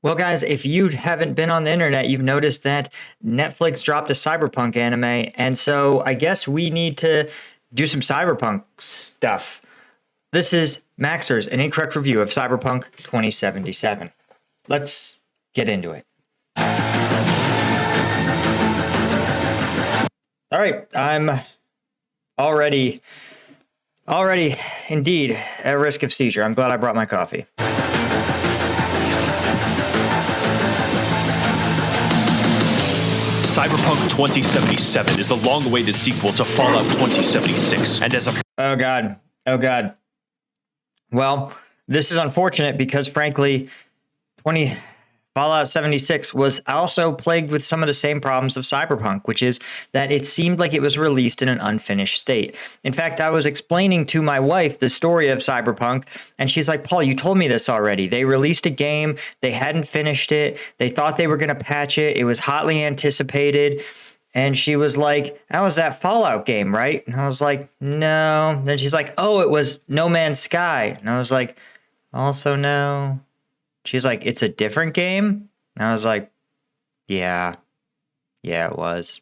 Well, guys, if you haven't been on the internet, you've noticed that Netflix dropped a Cyberpunk anime. And so I guess we need to do some Cyberpunk stuff. This is Max0r's, an incorrect review of Cyberpunk 2077. Let's get into it. All right, I'm already indeed at risk of seizure. I'm glad I brought my coffee. Cyberpunk 2077 is the long-awaited sequel to Fallout 2076, and as a... Oh God. Well, this is unfortunate because, frankly, Fallout 76 was also plagued with some of the same problems of Cyberpunk, which is that it seemed like it was released in an unfinished state. In fact, I was explaining to my wife the story of Cyberpunk, and she's like, Paul, you told me this already. They released a game. They hadn't finished it. They thought they were going to patch it. It was hotly anticipated. And she was like, that was that Fallout game, right? And I was like, no. Then she's like, oh, it was No Man's Sky. And I was like, also no. She's like, it's a different game? And I was like, yeah, it was.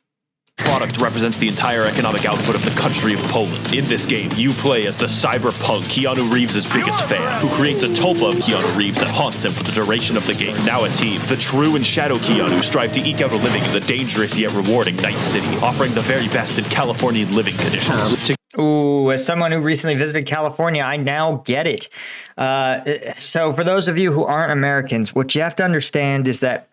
Product represents the entire economic output of the country of Poland. In this game, you play as the Cyberpunk, Keanu Reeves' biggest fan, who creates a tulpa of Keanu Reeves that haunts him for the duration of the game. Now a team, the true and shadow Keanu strive to eke out a living in the dangerous yet rewarding Night City, offering the very best in Californian living conditions. Ooh, as someone who recently visited California, I now get it. So for those of you who aren't Americans, what you have to understand is that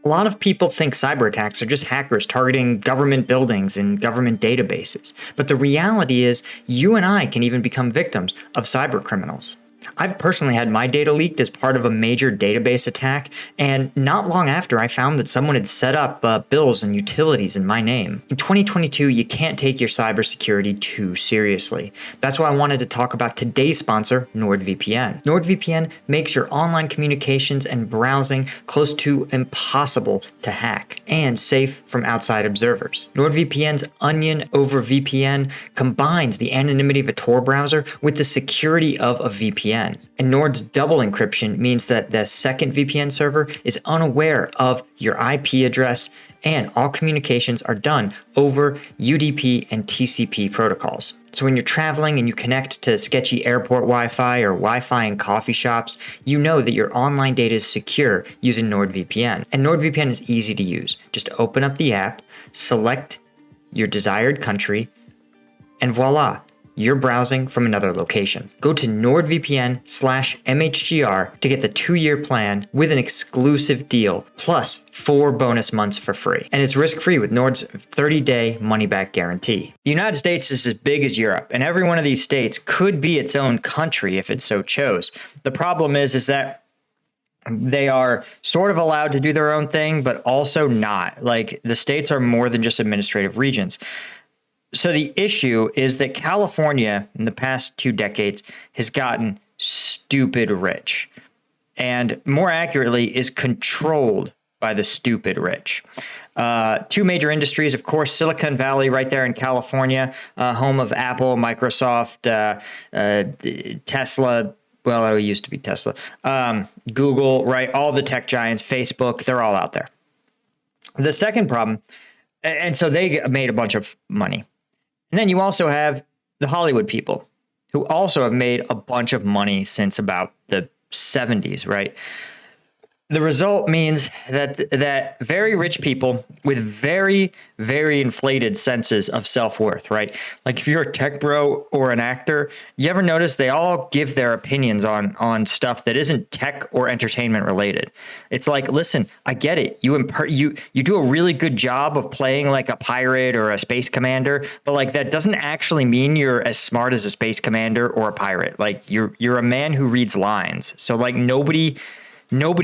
a lot of people think cyber attacks are just hackers targeting government buildings and government databases. But the reality is you and I can even become victims of cyber criminals. I've personally had my data leaked as part of a major database attack, and not long after I found that someone had set up bills and utilities in my name. In 2022, you can't take your cybersecurity too seriously. That's why I wanted to talk about today's sponsor, NordVPN. NordVPN makes your online communications and browsing close to impossible to hack and safe from outside observers. NordVPN's Onion over VPN combines the anonymity of a Tor browser with the security of a VPN. And Nord's double encryption means that the second VPN server is unaware of your IP address, and all communications are done over UDP and TCP protocols. So when you're traveling and you connect to sketchy airport Wi-Fi or Wi-Fi in coffee shops, you know that your online data is secure using NordVPN. And NordVPN is easy to use. Just open up the app, select your desired country, and voila, you're browsing from another location. Go to NordVPN/MHGR to get the 2-year plan with an exclusive deal, plus 4 bonus months for free. And it's risk-free with Nord's 30-day money-back guarantee. The United States is as big as Europe, and every one of these states could be its own country if it so chose. The problem is that they are sort of allowed to do their own thing, but also not. Like, the states are more than just administrative regions. So the issue is that California in the past 2 decades has gotten stupid rich, and more accurately is controlled by the stupid rich. 2 major industries, of course, Silicon Valley right there in California, home of Apple, Microsoft, Tesla. Well, it used to be Tesla. Google, right? All the tech giants, Facebook, they're all out there. The second problem, and so they made a bunch of money. And then you also have the Hollywood people who also have made a bunch of money since about the 70s, right? The result means that very rich people with very, very inflated senses of self-worth, right? Like if you're a tech bro or an actor, you ever notice they all give their opinions on stuff that isn't tech or entertainment related. It's like, listen, I get it. You do a really good job of playing like a pirate or a space commander, but like that doesn't actually mean you're as smart as a space commander or a pirate. Like you're a man who reads lines. So like nobody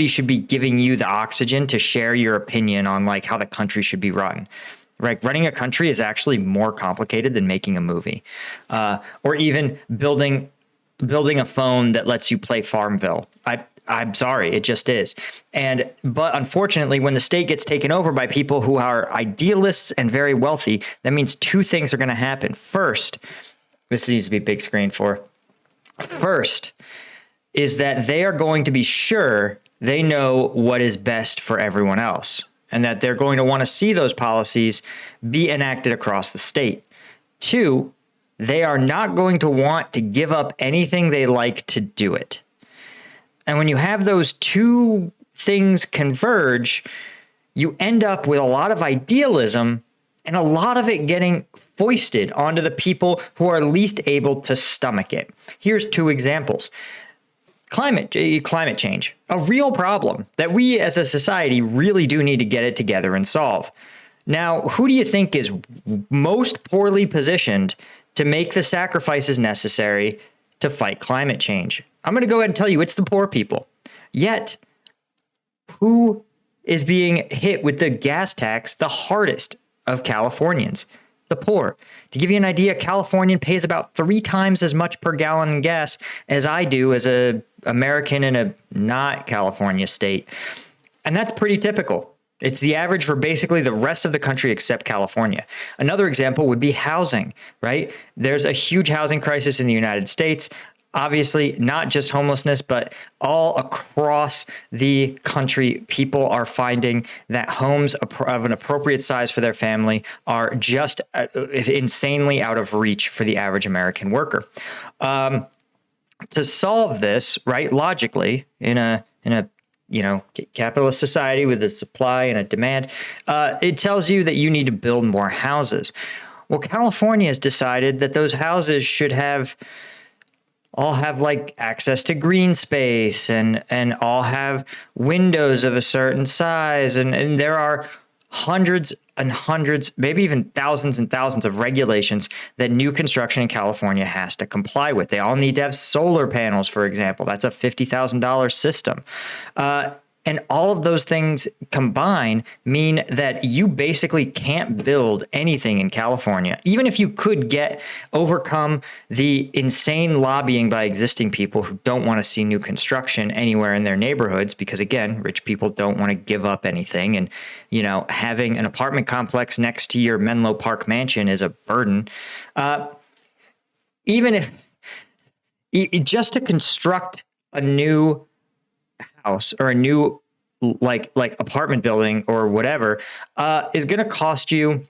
should be giving you the oxygen to share your opinion on like how the country should be run. Right? Running a country is actually more complicated than making a movie, or even building a phone that lets you play Farmville. I'm sorry, it just is. But unfortunately, when the state gets taken over by people who are idealists and very wealthy, that means 2 things are going to happen. First, this needs to be big screen for. First is that they are going to be sure they know what is best for everyone else, and that they're going to want to see those policies be enacted across the state. 2, they are not going to want to give up anything they like to do it. And when you have those two things converge, you end up with a lot of idealism and a lot of it getting foisted onto the people who are least able to stomach it. Here's 2 examples. Climate change, a real problem that we as a society really do need to get it together and solve. Now, who do you think is most poorly positioned to make the sacrifices necessary to fight climate change? I'm going to go ahead and tell you it's the poor people. Yet, who is being hit with the gas tax the hardest of Californians? The poor. To give you an idea, a Californian pays about 3 times as much per gallon in gas as I do as an American in a not California state. And that's pretty typical. It's the average for basically the rest of the country except California. Another example would be housing, right? There's a huge housing crisis in the United States. Obviously, not just homelessness, but all across the country, people are finding that homes of an appropriate size for their family are just insanely out of reach for the average American worker. To solve this, right, logically, in a capitalist society with a supply and a demand, it tells you that you need to build more houses. Well, California has decided that those houses should all have like access to green space and all have windows of a certain size. And there are hundreds and hundreds, maybe even thousands and thousands of regulations that new construction in California has to comply with. They all need to have solar panels, for example. That's a $50,000 system. And all of those things combined mean that you basically can't build anything in California. Even if you could overcome the insane lobbying by existing people who don't want to see new construction anywhere in their neighborhoods, because again, rich people don't want to give up anything. And, having an apartment complex next to your Menlo Park mansion is a burden. Even if just to construct a new house or a new like apartment building or whatever is going to cost you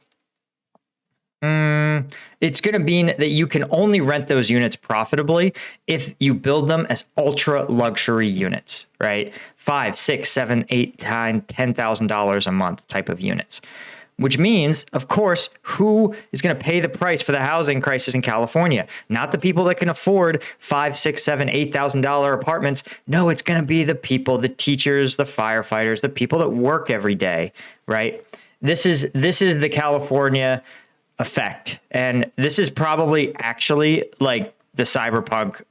it's going to mean that you can only rent those units profitably if you build them as ultra luxury units, right? 5, 6, 7, 8 times $10,000 a month type of units. Which means, of course, who is going to pay the price for the housing crisis in California? Not the people that can afford $5, $6, $7, $8,000 apartments. No, it's going to be the people, the teachers, the firefighters, the people that work every day, right? This is the California effect, and this is probably actually like the cyberpunk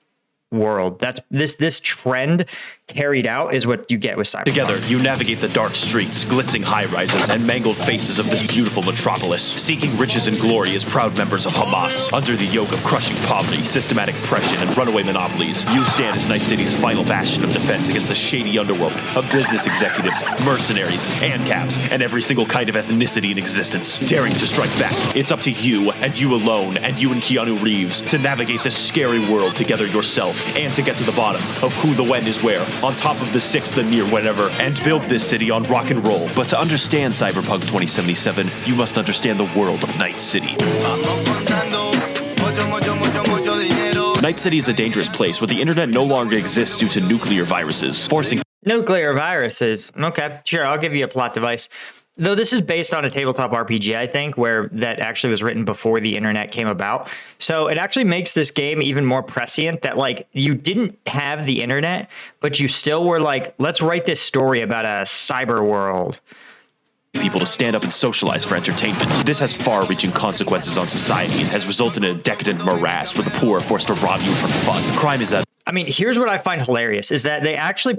world. That's this trend carried out is what you get with Cyberpunk. Together, you navigate the dark streets, glitzing high-rises, and mangled faces of this beautiful metropolis, seeking riches and glory as proud members of Hamas. Under the yoke of crushing poverty, systematic oppression, and runaway monopolies, you stand as Night City's final bastion of defense against the shady underworld of business executives, mercenaries, ANCAPs, and every single kind of ethnicity in existence. Daring to strike back, it's up to you, and you alone, and you and Keanu Reeves, to navigate this scary world together yourself, and to get to the bottom of who the when is where, on top of the sixth the near whenever, and build this city on rock and roll. But to understand Cyberpunk 2077, you must understand the world of Night City. Night City is a dangerous place where the internet no longer exists due to nuclear viruses, forcing nuclear viruses. Okay, sure, I'll give you a plot device. Though this is based on a tabletop RPG, I think, where that actually was written before the internet came about. So it actually makes this game even more prescient that, like, you didn't have the internet, but you still were like, let's write this story about a cyber world. People to stand up and socialize for entertainment. This has far-reaching consequences on society and has resulted in a decadent morass where the poor are forced to rob you for fun. Crime is at I mean, here's what I find hilarious is that they actually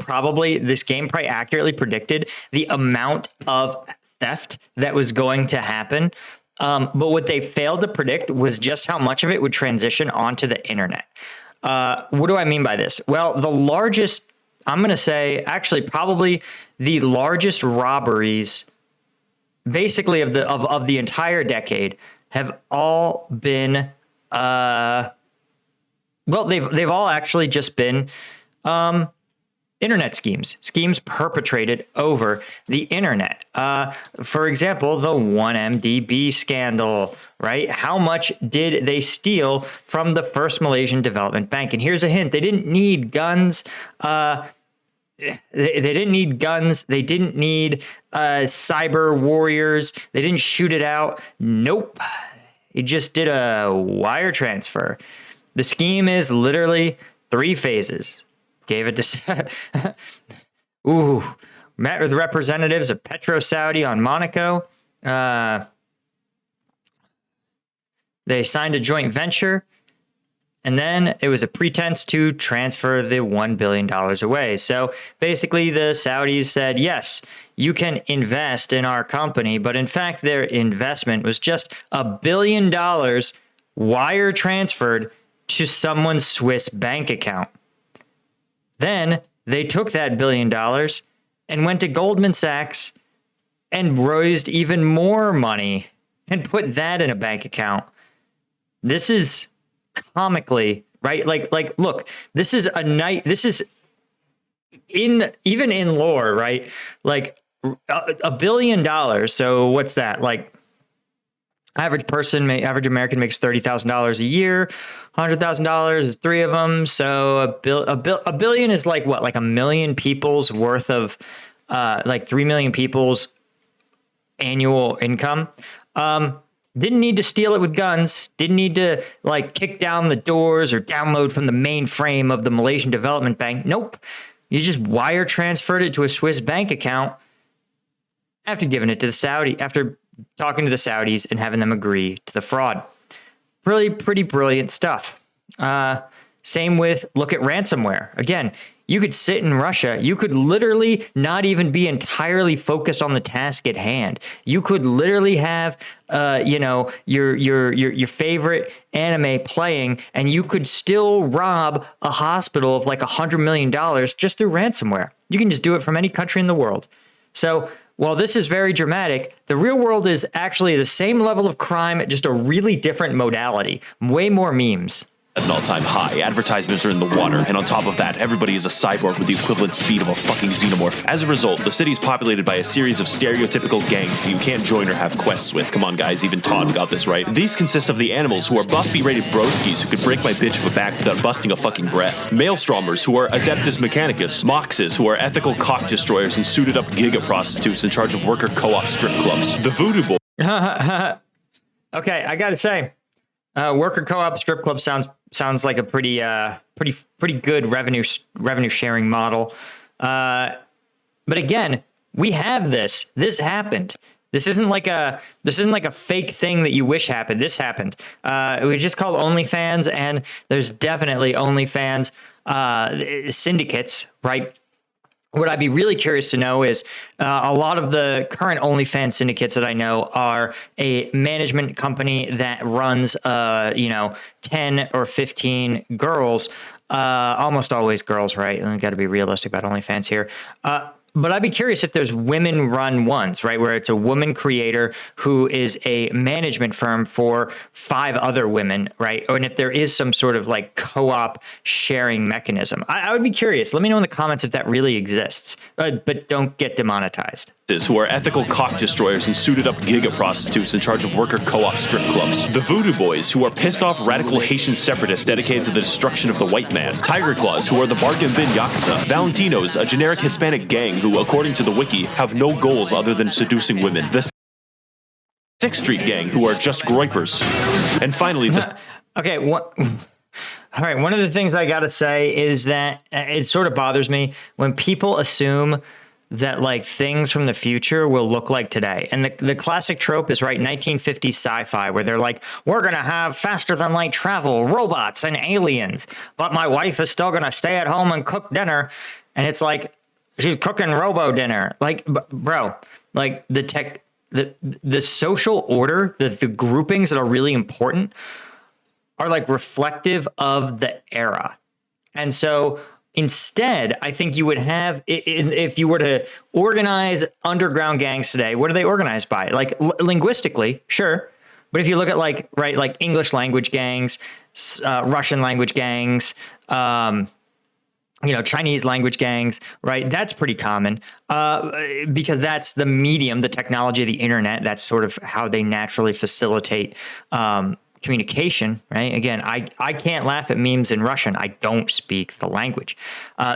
this game probably accurately predicted the amount of theft that was going to happen. But what they failed to predict was just how much of it would transition onto the internet. What do I mean by this? Well, the largest, I'm going to say actually probably the largest robberies basically of the entire decade have all been, they've all actually just been, internet schemes perpetrated over the internet. For example, the 1MDB scandal, right? How much did they steal from the First Malaysian Development Bank? And here's a hint. They didn't need guns. They didn't need guns. They didn't need cyber warriors. They didn't shoot it out. Nope. He just did a wire transfer. The scheme is literally 3 phases. Gave it to met with representatives of Petro Saudi on Monaco. They signed a joint venture, and then it was a pretense to transfer the $1 billion away. So basically the Saudis said, yes, you can invest in our company, but in fact their investment was just $1 billion wire transferred to someone's Swiss bank account. Then they took that $1 billion and went to Goldman Sachs and raised even more money and put that in a bank account. This is comically, right? Like, look, this is a night. This is even in lore, right? Like $1 billion. So what's that? Like average American makes $30,000 a year. $100,000 is 3 of them. So a billion is like what? Like 1 million people's worth of, like 3 million people's annual income. Didn't need to steal it with guns. Didn't need to like kick down the doors or download from the mainframe of the Malaysian Development Bank. Nope. You just wire transferred it to a Swiss bank account after giving it to the Saudi, after talking to the Saudis and having them agree to the fraud. Really pretty brilliant stuff. Same with, look at ransomware. Again, you could sit in Russia. You could literally not even be entirely focused on the task at hand. You could literally have, your favorite anime playing, and you could still rob a hospital of like $100 million just through ransomware. You can just do it from any country in the world. So while this is very dramatic, the real world is actually the same level of crime, just a really different modality. Way more memes. At an all-time high, advertisements are in the water, and on top of that, everybody is a cyborg with the equivalent speed of a fucking xenomorph. As a result, the city is populated by a series of stereotypical gangs that you can't join or have quests with. Come on, guys, even Todd got this right. These consist of the animals, who are buff B-rated broskies who could break my bitch of a back without busting a fucking breath. Maelstromers, who are Adeptus Mechanicus. Moxes, who are ethical cock destroyers and suited-up giga prostitutes in charge of worker co-op strip clubs. The Voodoo Boy. Okay, I gotta say, worker co-op strip club sounds like a pretty good revenue sharing model. But again, we have this. This happened. This isn't like a fake thing that you wish happened. This happened. It was just called OnlyFans, and there's definitely OnlyFans syndicates, right? What I'd be really curious to know is a lot of the current OnlyFans syndicates that I know are a management company that runs, 10 or 15 girls, almost always girls, right? And got to be realistic about OnlyFans here. But I'd be curious if there's women-run ones, right, where it's a woman creator who is a management firm for 5 other women, right? And if there is some sort of like co-op sharing mechanism. I would be curious. Let me know in the comments if that really exists, but don't get demonetized. Who are ethical cock destroyers and suited-up giga prostitutes in charge of worker co-op strip clubs. The Voodoo Boys, who are pissed-off radical Haitian separatists dedicated to the destruction of the white man. Tiger Claws, who are the bargain bin yakuza. Valentinos, a generic Hispanic gang who, according to the wiki, have no goals other than seducing women. The Sixth Street gang, who are just groypers. And finally, the... Okay, all right, one of the things I gotta say is that it sort of bothers me when people assume that like things from the future will look like today. And the classic trope is, right, 1950s sci-fi, where they're like, we're going to have faster than light travel, robots and aliens, but my wife is still going to stay at home and cook dinner. And it's like, she's cooking robo dinner. Like, bro, like the social order, the groupings that are really important are like reflective of the era. And so instead, I think you would have, if you were to organize underground gangs today, what are they organized by? Like linguistically, sure. But if you look at like English language gangs, Russian language gangs, Chinese language gangs, right? That's pretty common because that's the medium, the technology of the internet. That's sort of how they naturally facilitate communication, right? Again, I can't laugh at memes in Russian. I don't speak the language.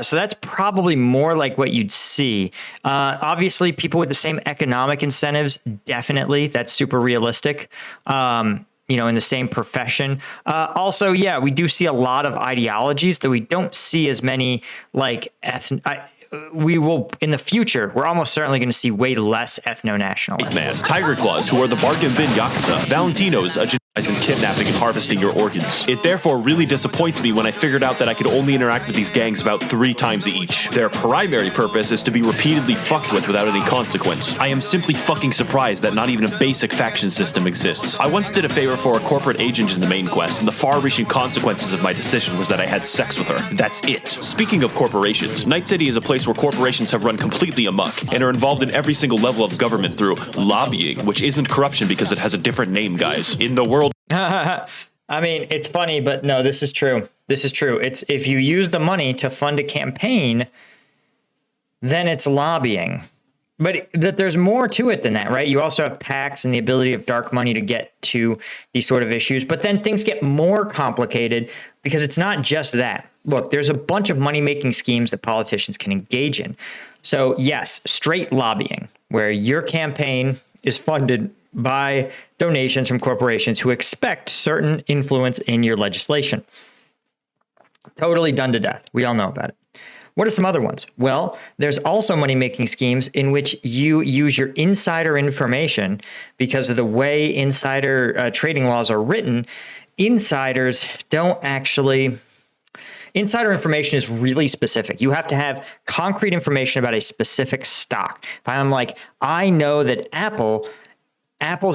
So that's probably more like what you'd see. Obviously, people with the same economic incentives, definitely, that's super realistic. In the same profession. Also, yeah, we do see a lot of ideologies that we don't see as many we will, in the future, we're almost certainly going to see way less ethno-nationalists. Man, Tiger Claws, who are the bargain bin Yakuza, Valentinos, and kidnapping and harvesting your organs. It therefore really disappoints me when I figured out that I could only interact with these gangs about 3 times each. Their primary purpose is to be repeatedly fucked with without any consequence. I am simply fucking surprised that not even a basic faction system exists. I once did a favor for a corporate agent in the main quest, and the far-reaching consequences of my decision was that I had sex with her. That's it. Speaking of corporations, Night City is a place where corporations have run completely amok and are involved in every single level of government through lobbying, which isn't corruption because it has a different name, guys. In the world I mean, it's funny, but no, this is true. This is true. It's if you use the money to fund a campaign, then it's lobbying. But there's more to it than that, right? You also have PACs and the ability of dark money to get to these sort of issues. But then things get more complicated because it's not just that. Look, there's a bunch of money-making schemes that politicians can engage in. So yes, straight lobbying, where your campaign is funded by donations from corporations who expect certain influence in your legislation. Totally done to death. We all know about it. What are some other ones? Well, there's also money-making schemes in which you use your insider information because of the way insider trading laws are written. Insiders don't actually... Insider information is really specific. You have to have concrete information about a specific stock. If I'm like, I know that Apple's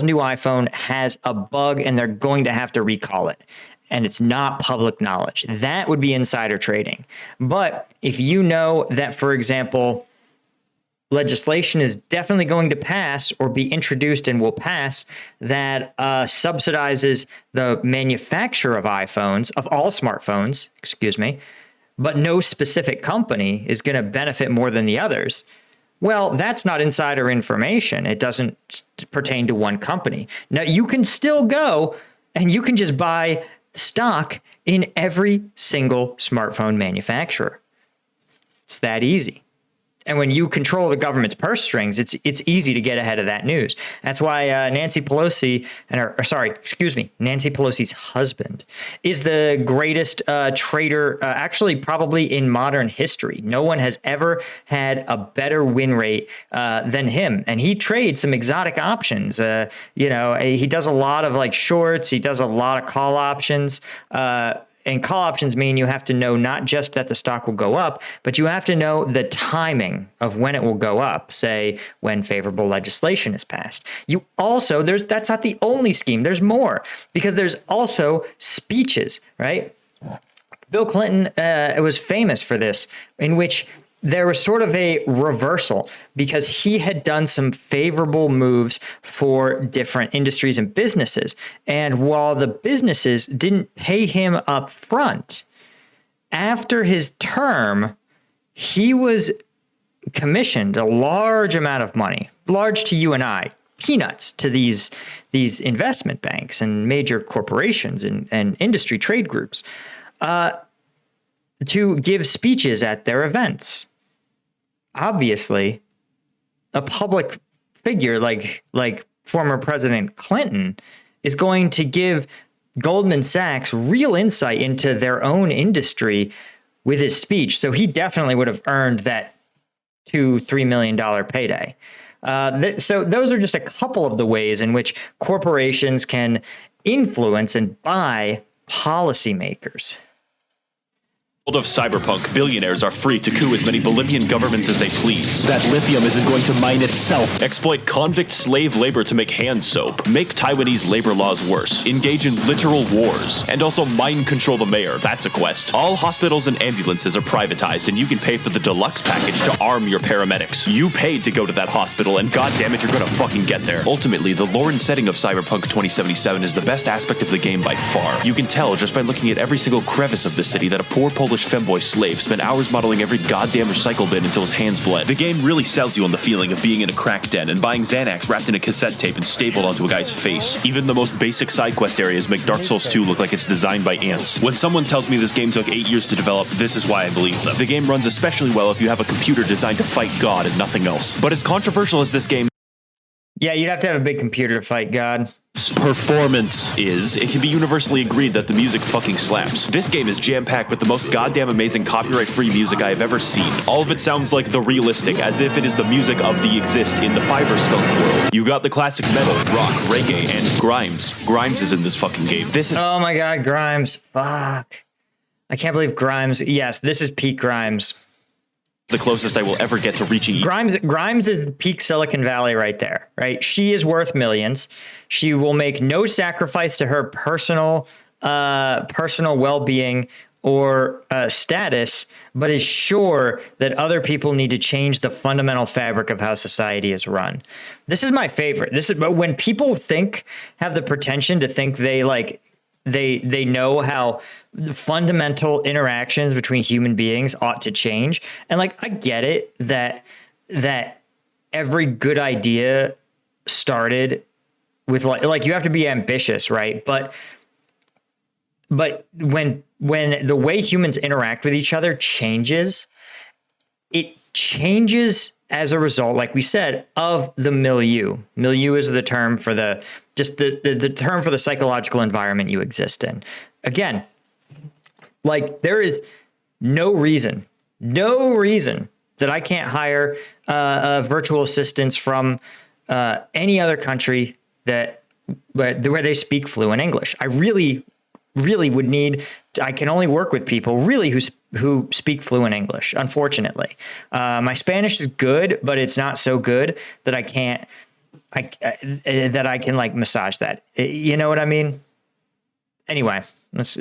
new iPhone has a bug and they're going to have to recall it, and it's not public knowledge, that would be insider trading. But if you know that, for example, legislation is definitely going to pass or be introduced and will pass that subsidizes the manufacture of iPhones, of all smartphones, but no specific company is going to benefit more than the others, well, that's not insider information. It doesn't pertain to one company. Now, you can still go and you can just buy stock in every single smartphone manufacturer. It's that easy. And when you control the government's purse strings, it's easy to get ahead of that news. That's why Nancy Pelosi Nancy Pelosi's husband is the greatest trader, actually probably in modern history. No one has ever had a better win rate than him, and he trades some exotic options. He does a lot of shorts. He does a lot of call options. And call options mean you have to know not just that the stock will go up, but you have to know the timing of when it will go up, say when favorable legislation is passed. You also, that's not the only scheme. There's more, because there's also speeches, right? Bill Clinton was famous for this, in which there was sort of a reversal because he had done some favorable moves for different industries and businesses. And while the businesses didn't pay him up front, after his term, he was commissioned a large amount of money, large to you and I, peanuts to these investment banks and major corporations and industry trade groups, to give speeches at their events. Obviously, a public figure like former President Clinton is going to give Goldman Sachs real insight into their own industry with his speech. So he definitely would have earned that $2-3 million payday. So those are just a couple of the ways in which corporations can influence and buy policymakers. Of Cyberpunk, billionaires are free to coup as many Bolivian governments as they please. That lithium isn't going to mine itself. Exploit convict slave labor to make hand soap. Make Taiwanese labor laws worse. Engage in literal wars. And also mind control the mayor. That's a quest. All hospitals and ambulances are privatized, and you can pay for the deluxe package to arm your paramedics. You paid to go to that hospital, and goddammit, you're gonna fucking get there. Ultimately, the lore and setting of Cyberpunk 2077 is the best aspect of the game by far. You can tell just by looking at every single crevice of the city that a poor Polish English femboy slave spent hours modeling every goddamn recycle bin until his hands bled. The game really sells you on the feeling of being in a crack den and buying Xanax wrapped in a cassette tape and stapled onto a guy's face. Even the most basic side quest areas make Dark Souls 2 look like it's designed by ants. When someone tells me this game took 8 years to develop, this is why I believe them. The game runs especially well if you have a computer designed to fight God and nothing else. But as controversial as this game Yeah, you'd have to have a big computer to fight God. performance is, it can be universally agreed that the music fucking slaps. This game is jam-packed with the most goddamn amazing copyright-free music I have ever seen. All of it sounds like the realistic, as if it is the music of the Exist in the Fiber Skunk world. You got the classic metal, rock, reggae, and Grimes. Grimes is in this fucking game. This is— Oh my God, Grimes. Fuck. I can't believe Grimes. Yes, this is peak Grimes. the closest I will ever get to reaching. Grimes is peak Silicon Valley right there, right? She is worth millions. She will make no sacrifice to her personal well-being or status, but is sure that other people need to change the fundamental fabric of how society is run. This is my favorite. This is when people have the pretension to think they know how the fundamental interactions between human beings ought to change. And I get it that every good idea started with you have to be ambitious, right? But when the way humans interact with each other changes, it changes as a result, like we said, of the milieu. Milieu is the term for the term for the psychological environment you exist in. Again, there is no reason that I can't hire virtual assistants from any other country where they speak fluent English. I really would need. I can only work with people really who speak fluent English. Unfortunately, my Spanish is good, but it's not so good that I can't. That I can massage that. You know what I mean? Anyway, but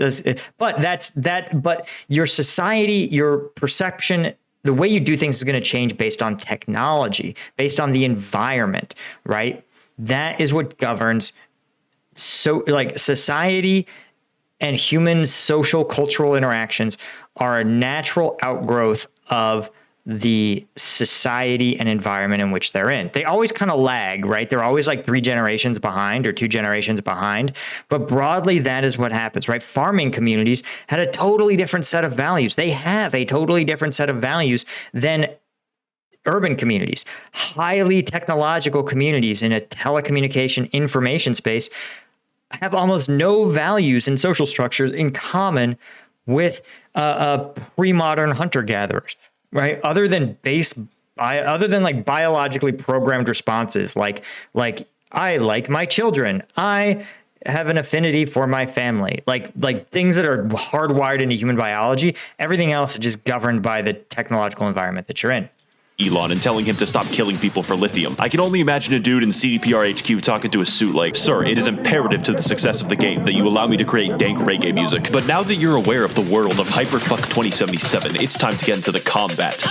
your society, your perception, the way you do things is going to change based on technology, based on the environment, right? That is what governs. So society and human social cultural interactions are a natural outgrowth of the society and environment in which they're in. They always kind of lag, right? They're always 3 generations behind or 2 generations behind. But broadly, that is what happens, right? Farming communities had a totally different set of values. They have a totally different set of values than urban communities. Highly technological communities in a telecommunication information space have almost no values and social structures in common with pre-modern hunter-gatherers, right? Other than biologically programmed responses, like I like my children, I have an affinity for my family, like things that are hardwired into human biology. Everything else is just governed by the technological environment that you're in. Elon and telling him to stop killing people for lithium. I can only imagine a dude in CDPR HQ talking to a suit like, "Sir, it is imperative to the success of the game that you allow me to create dank reggae music. But now that you're aware of the world of Cyberpunk2077, it's time to get into the combat."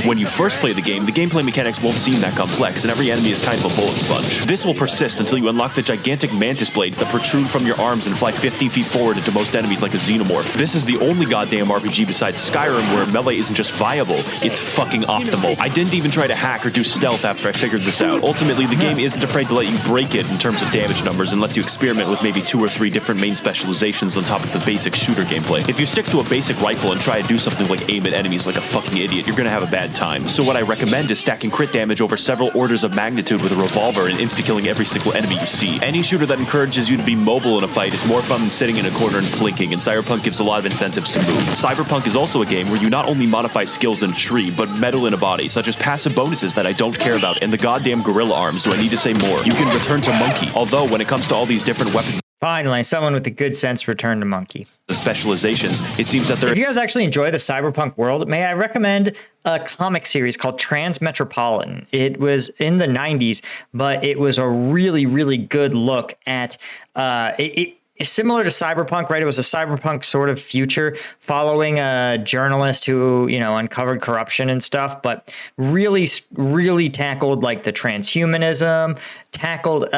When you first play the gameplay mechanics won't seem that complex, and every enemy is kind of a bullet sponge. This will persist until you unlock the gigantic mantis blades that protrude from your arms and fly 15 feet forward into most enemies like a xenomorph. This is the only goddamn RPG besides Skyrim where melee isn't just viable, it's fucking optimal. I didn't even try to hack or do stealth after I figured this out. Ultimately, the game isn't afraid to let you break it in terms of damage numbers and lets you experiment with maybe 2 or 3 different main specializations on top of the basic shooter gameplay. If you stick to a basic rifle and try to do something like aim at enemies like a fucking idiot, you're gonna have a bad time. So what I recommend is stacking crit damage over several orders of magnitude with a revolver and insta-killing every single enemy you see. Any shooter that encourages you to be mobile in a fight is more fun than sitting in a corner and blinking, and Cyberpunk gives a lot of incentives to move. Cyberpunk is also a game where you not only modify skills in a tree, but metal in a body, such as passive bonuses that I don't care about, and the goddamn gorilla arms. Do I need to say more? You can return to monkey, although when it comes to all these different weapons, finally, someone with a good sense returned to monkey. The specializations, it seems that if you guys actually enjoy the Cyberpunk world, may I recommend a comic series called Transmetropolitan. It was in the 90s, but it was a really, really good look at it's similar to Cyberpunk, right? It was a cyberpunk sort of future following a journalist who, uncovered corruption and stuff, but really, really tackled the transhumanism, tackled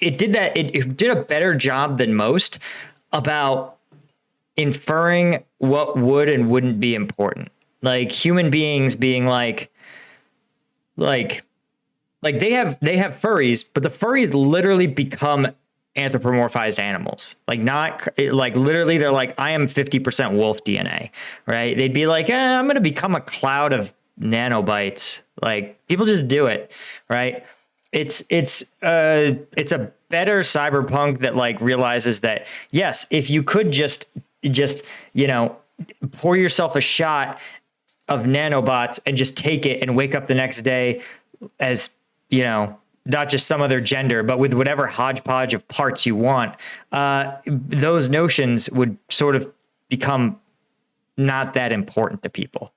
it did that. It did a better job than most about inferring what would and wouldn't be important. Like human beings being like they have furries, but the furries literally become anthropomorphized animals. Like not like literally they're like, I am 50% wolf DNA, right? They'd be like, I'm going to become a cloud of nanobites. Like people just do it, right? It's a better cyberpunk that like realizes that, yes, if you could just, pour yourself a shot of nanobots and just take it and wake up the next day as, not just some other gender, but with whatever hodgepodge of parts you want, those notions would sort of become not that important to people.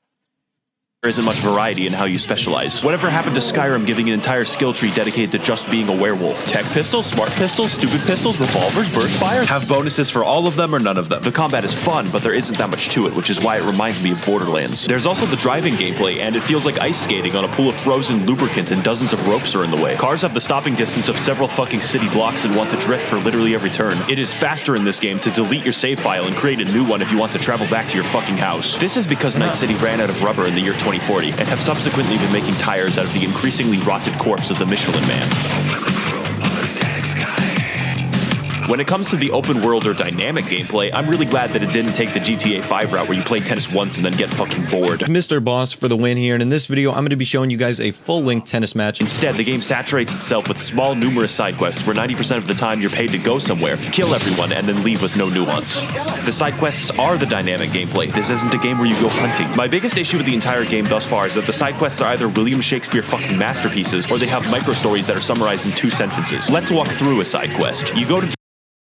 There isn't much variety in how you specialize. Whatever happened to Skyrim giving an entire skill tree dedicated to just being a werewolf? Tech pistols, smart pistols, stupid pistols, revolvers, burst fire? Have bonuses for all of them or none of them. The combat is fun, but there isn't that much to it, which is why it reminds me of Borderlands. There's also the driving gameplay, and it feels like ice skating on a pool of frozen lubricant and dozens of ropes are in the way. Cars have the stopping distance of several fucking city blocks and want to drift for literally every turn. It is faster in this game to delete your save file and create a new one if you want to travel back to your fucking house. This is because Night City ran out of rubber in the year 2040 and have subsequently been making tires out of the increasingly rotted corpse of the Michelin Man. When it comes to the open world or dynamic gameplay, I'm really glad that it didn't take the GTA 5 route where you play tennis once and then get fucking bored. Mr. Boss for the win here, and in this video, I'm going to be showing you guys a full-length tennis match. Instead, the game saturates itself with small, numerous side quests where 90% of the time you're paid to go somewhere, kill everyone, and then leave with no nuance. The side quests are the dynamic gameplay. This isn't a game where you go hunting. My biggest issue with the entire game thus far is that the side quests are either William Shakespeare fucking masterpieces, or they have micro-stories that are summarized in 2 sentences. Let's walk through a side quest. You go to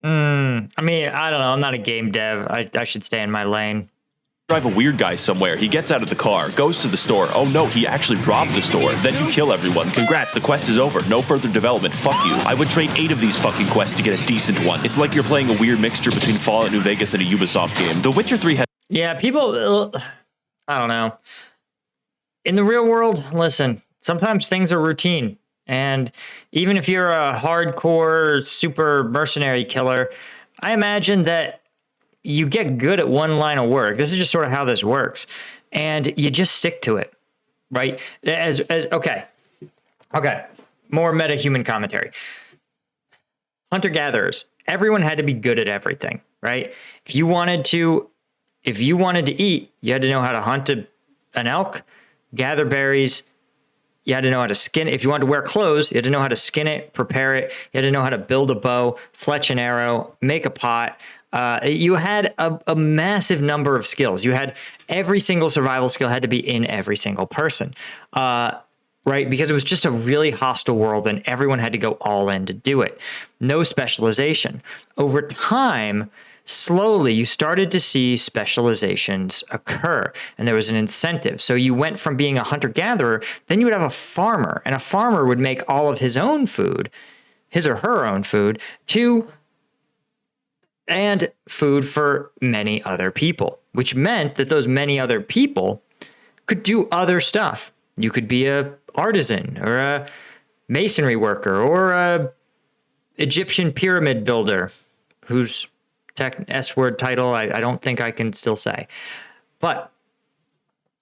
I mean, I don't know. I'm not a game dev. I should stay in my lane. Drive a weird guy somewhere. He gets out of the car, goes to the store. Oh no, he actually robbed the store. Then you kill everyone. Congrats, the quest is over. No further development. Fuck you. I would trade 8 of these fucking quests to get a decent one. It's like you're playing a weird mixture between Fallout New Vegas and a Ubisoft game. The Witcher 3 has... Yeah, people... I don't know. In the real world, listen, sometimes things are routine. And even if you're a hardcore, super mercenary killer, I imagine that you get good at one line of work. This is just sort of how this works. And you just stick to it, right? Okay. More meta-human commentary. Hunter-gatherers. Everyone had to be good at everything, right? If you wanted to eat, you had to know how to hunt an elk, gather berries. You had to know how to skin it. If you wanted to wear clothes, you had to know how to skin it, prepare it. You had to know how to build a bow, fletch an arrow, make a pot. You had a massive number of skills. You had every single survival skill had to be in every single person, right? Because it was just a really hostile world and everyone had to go all in to do it. No specialization. Over time, slowly, you started to see specializations occur, and there was an incentive. So you went from being a hunter-gatherer, then you would have a farmer, and a farmer would make all of his own food, his or her own food, and food for many other people, which meant that those many other people could do other stuff. You could be a artisan, or a masonry worker, or a Egyptian pyramid builder, who's S-word title, I don't think I can still say. But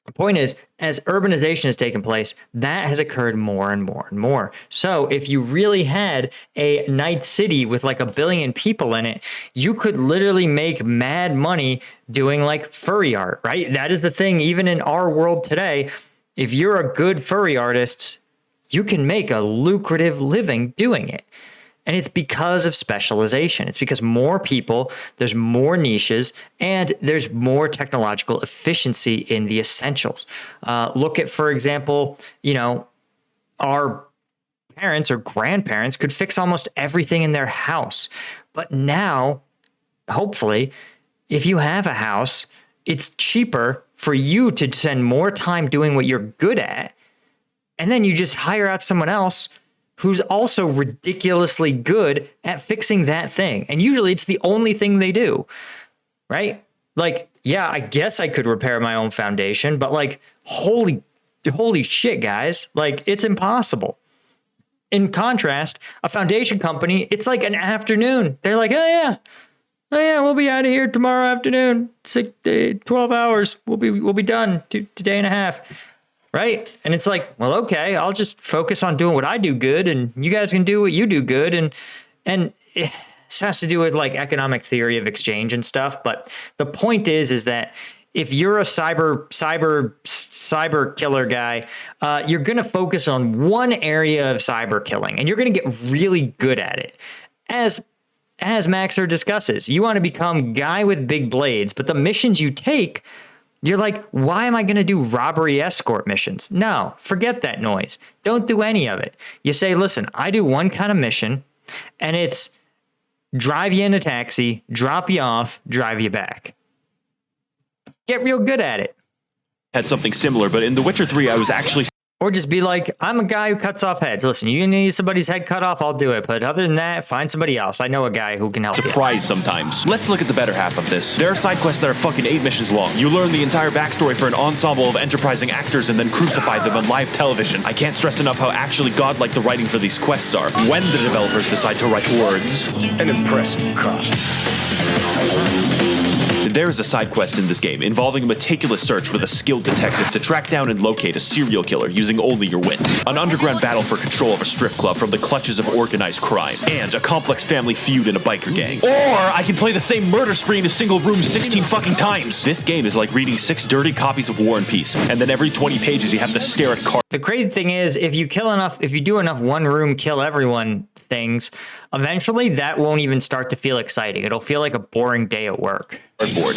the point is, as urbanization has taken place, that has occurred more and more and more. So if you really had a night city with like 1 billion people in it, you could literally make mad money doing like furry art, right? That is the thing, even in our world today, if you're a good furry artist, you can make a lucrative living doing it. And it's because of specialization. It's because more people, there's more niches, and there's more technological efficiency in the essentials. Look at, for example, our parents or grandparents could fix almost everything in their house. But now, hopefully, if you have a house, it's cheaper for you to spend more time doing what you're good at, and then you just hire out someone else who's also ridiculously good at fixing that thing. And usually it's the only thing they do, right? Like, yeah, I guess I could repair my own foundation, but like, holy shit, guys, like it's impossible. In contrast, a Foundation company, it's like an afternoon. They're like, oh yeah, we'll be out of here tomorrow afternoon. 12 hours. We'll be done. Day and a half. Right? And it's like, well, okay, I'll just focus on doing what I do good, and you guys can do what you do good. And this has to do with like economic theory of exchange and stuff. But the point is that if you're a cyber killer guy, you're going to focus on one area of cyber killing, and you're going to get really good at it. As Max0r discusses, you want to become guy with big blades, but the missions you take, you're like, why am I going to do robbery escort missions? No, forget that noise. Don't do any of it. You say, listen, I do one kind of mission, and it's drive you in a taxi, drop you off, drive you back. Get real good at it. Had something similar, but in The Witcher 3, I was actually... Or just be like, I'm a guy who cuts off heads. Listen, you need somebody's head cut off, I'll do it. But other than that, find somebody else. I know a guy who can help you. Surprised sometimes. Let's look at the better half of this. There are side quests that are fucking 8 missions long. You learn the entire backstory for an ensemble of enterprising actors and then crucify them on live television. I can't stress enough how actually godlike the writing for these quests are. When the developers decide to write words... An impressive cop. There is a side quest in this game involving a meticulous search with a skilled detective to track down and locate a serial killer using only your wits, an underground battle for control of a strip club from the clutches of organized crime, and a complex family feud in a biker gang. Or I can play the same murder spree in a single room 16 fucking times. This game is like reading 6 dirty copies of War and Peace, and then every 20 pages you have to stare at cards. The crazy thing is, if you do enough one room kill everyone things, eventually that won't even start to feel exciting. It'll feel like a boring day at work.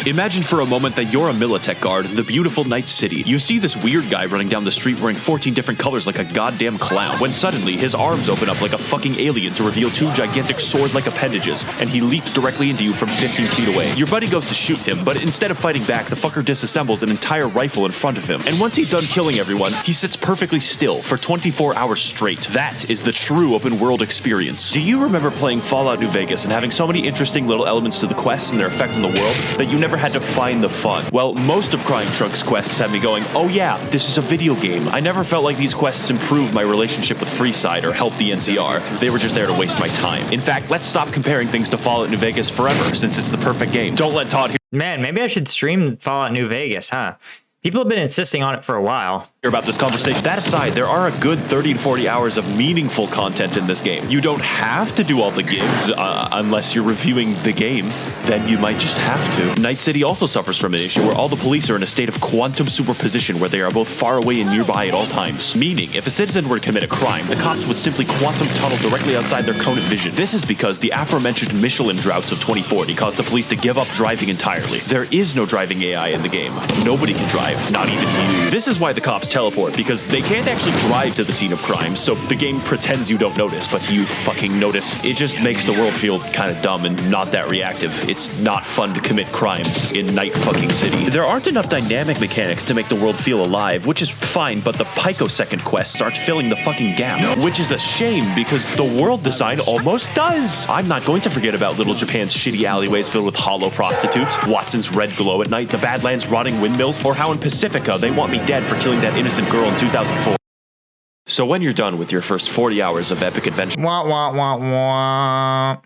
Imagine for a moment that you're a Militech guard in the beautiful Night City. You see this weird guy running down the street wearing 14 different colors like a goddamn clown, when suddenly his arms open up like a fucking alien to reveal 2 gigantic sword-like appendages, and he leaps directly into you from 15 feet away. Your buddy goes to shoot him, but instead of fighting back, the fucker disassembles an entire rifle in front of him, and once he's done killing everyone, he sits perfectly still for 24 hours straight. That is the true open-world experience. Do you remember playing Fallout New Vegas and having so many interesting little elements to the quests and their effect on the world that you never had to find the fun? Well, most of Crime Trunk's quests had me going, oh yeah, this is a video game. I never felt like these quests improved my relationship with Freeside or helped the NCR. They were just there to waste my time. In fact, let's stop comparing things to Fallout New Vegas forever, since it's the perfect game. Don't let Todd hear Man, maybe I should stream Fallout New Vegas, huh? People have been insisting on it for a while. about this conversation. That aside, there are a good 30 to 40 hours of meaningful content in this game. You don't have to do all the gigs unless you're reviewing the game. Then you might just have to. Night City also suffers from an issue where all the police are in a state of quantum superposition where they are both far away and nearby at all times. Meaning, if a citizen were to commit a crime, the cops would simply quantum tunnel directly outside their cone of vision. This is because the aforementioned Michelin droughts of 2040 caused the police to give up driving entirely. There is no driving AI in the game. Nobody can drive, not even you. This is why the cops teleport, because they can't actually drive to the scene of crime, so the game pretends you don't notice, but you fucking notice. It just makes the world feel kind of dumb and not that reactive. It's not fun to commit crimes in Night fucking City. There aren't enough dynamic mechanics to make the world feel alive, which is fine, but the picosecond quests aren't filling the fucking gap, which is a shame because the world design almost does. I'm not going to forget about Little Japan's shitty alleyways filled with hollow prostitutes, Watson's red glow at night, the Badlands rotting windmills, or how in Pacifica they want me dead for killing that innocent girl in 2004. So when you're done with your first 40 hours of epic adventure, Wah, wah, wah, wah.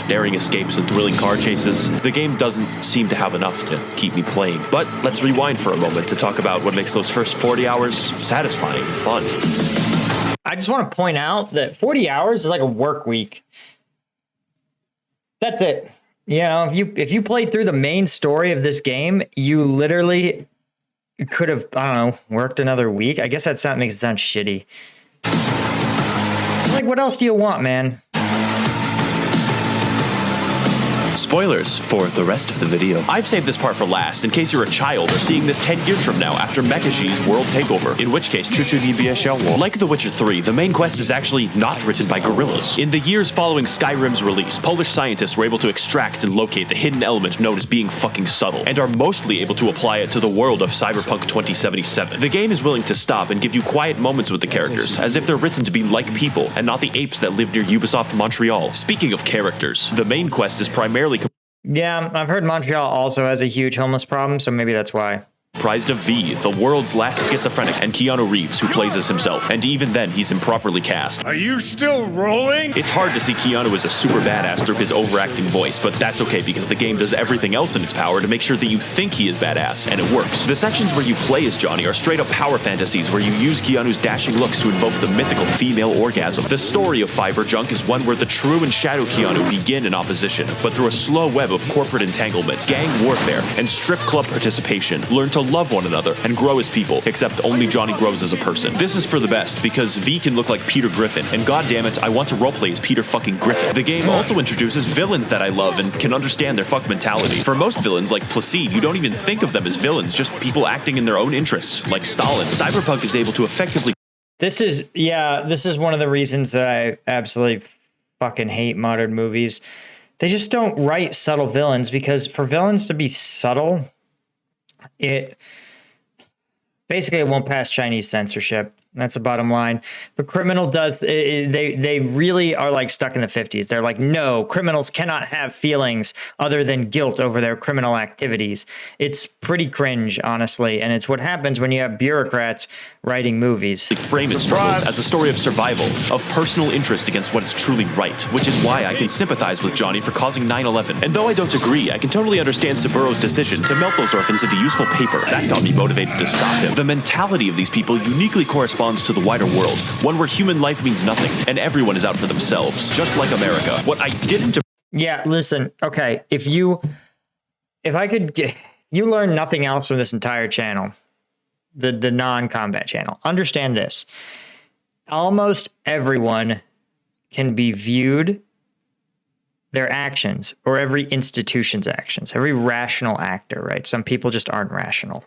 daring escapes and thrilling car chases, the game doesn't seem to have enough to keep me playing. But let's rewind for a moment to talk about what makes those first 40 hours satisfying and fun. I just want to point out that 40 hours is like a work week. That's it. You know, if you played through the main story of this game, you literally could have, I don't know, worked another week. I guess that makes it sound shitty. It's like, what else do you want, man? Spoilers for the rest of the video. I've saved this part for last in case you're a child or seeing this 10 years from now after MHGR's world takeover, in which case like The Witcher 3, the main quest is actually not written by guerrillas. In the years following Skyrim's release, Polish scientists were able to extract and locate the hidden element known as being fucking subtle, and are mostly able to apply it to the world of Cyberpunk 2077. The game is willing to stop and give you quiet moments with the characters, as if they're written to be like people, and not the apes that live near Ubisoft Montreal. Speaking of characters, the main quest is primarily Yeah, I've heard Montreal also has a huge homeless problem, so maybe that's why. comprised of V, the world's last schizophrenic, and Keanu Reeves, who plays as himself. And even then, he's improperly cast. Are you still rolling? It's hard to see Keanu as a super badass through his overacting voice, but that's okay because the game does everything else in its power to make sure that you think he is badass, and it works. The sections where you play as Johnny are straight up power fantasies where you use Keanu's dashing looks to invoke the mythical female orgasm. The story of Cyberpunk is one where the true and shadow Keanu begin in opposition, but through a slow web of corporate entanglement, gang warfare, and strip club participation, learn to love one another and grow as people, except only Johnny grows as a person. This is for the best, because V can look like Peter Griffin, and goddammit, I want to roleplay as Peter fucking Griffin. The game also introduces villains that I love and can understand their fuck mentality. For most villains, like Placide, you don't even think of them as villains, just people acting in their own interests, like Stalin. Cyberpunk is able to effectively... This is one of the reasons that I absolutely fucking hate modern movies. They just don't write subtle villains, because for villains to be subtle, it won't pass Chinese censorship. That's the bottom line. But criminal does, they really are like stuck in the 50s. They're like, no, criminals cannot have feelings other than guilt over their criminal activities. It's pretty cringe, honestly. And it's what happens when you have bureaucrats writing movies. Frame its struggles as a story of survival, of personal interest against what is truly right, which is why I can sympathize with Johnny for causing 9/11. And though I don't agree, I can totally understand Saburo's decision to melt those orphans into useful paper. That got me motivated to stop him. The mentality of these people uniquely corresponds to the wider world, one where human life means nothing and everyone is out for themselves, just like America. What I didn't... Yeah, listen, okay, you learn nothing else from this entire channel, the non-combat channel. Understand this. Almost everyone can be viewed, their actions, or every institution's actions, every rational actor, right? Some people just aren't rational,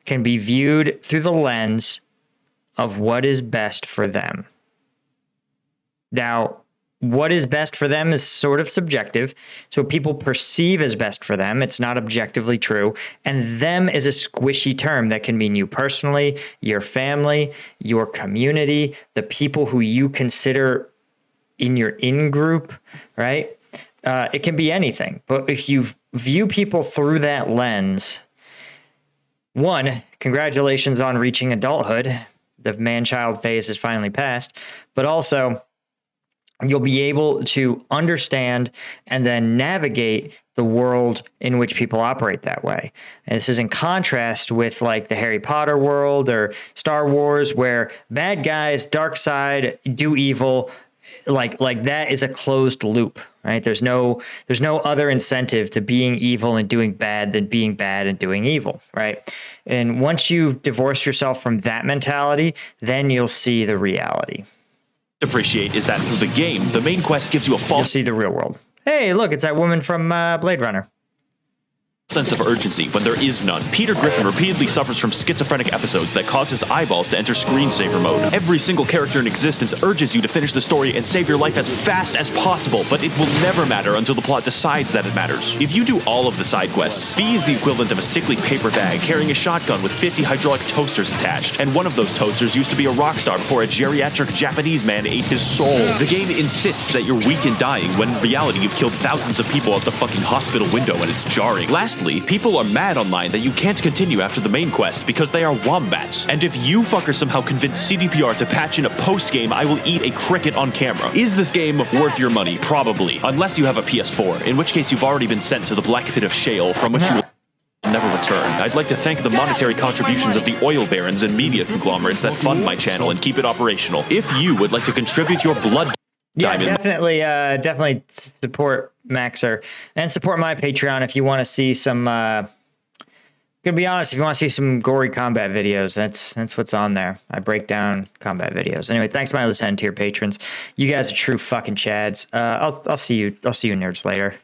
can be viewed through the lens of what is best for them. Now, what is best for them is sort of subjective. So what people perceive as best for them, it's not objectively true. And them is a squishy term that can mean you personally, your family, your community, the people who you consider in your in-group, right? It can be anything. But if you view people through that lens, one, congratulations on reaching adulthood. The man-child phase has finally passed, but also you'll be able to understand and then navigate the world in which people operate that way. And this is in contrast with like the Harry Potter world or Star Wars, where bad guys, dark side, do evil. Like that is a closed loop, right? There's no other incentive to being evil and doing bad than being bad and doing evil, right? And once you divorce yourself from that mentality, then you'll see the reality. Appreciate is that through the game, the main quest gives you a You'll false see the real world. Hey, look, it's that woman from Blade Runner. sense of urgency when there is none. Peter Griffin repeatedly suffers from schizophrenic episodes that cause his eyeballs to enter screensaver mode. Every single character in existence urges you to finish the story and save your life as fast as possible, but it will never matter until the plot decides that it matters. If you do all of the side quests, V is the equivalent of a sickly paper bag carrying a shotgun with 50 hydraulic toasters attached, and one of those toasters used to be a rock star before a geriatric Japanese man ate his soul. The game insists that you're weak and dying when in reality you've killed thousands of people out the fucking hospital window, and it's jarring. Lastly, people are mad online that you can't continue after the main quest because they are wombats. And if you fuckers somehow convince CDPR to patch in a post-game, I will eat a cricket on camera. Is this game worth your money? Probably. Unless you have a PS4, in which case you've already been sent to the black pit of shale from which you will never return. I'd like to thank the monetary contributions of the oil barons and media conglomerates that fund my channel and keep it operational. If you would like to contribute your blood diamond... definitely support Max0r and support my Patreon if you want to see some, gonna be honest, if you want to see some gory combat videos, that's what's on there. I break down combat videos. Anyway, thanks my 10 tier patrons. You guys are true fucking chads. I'll see you nerds later.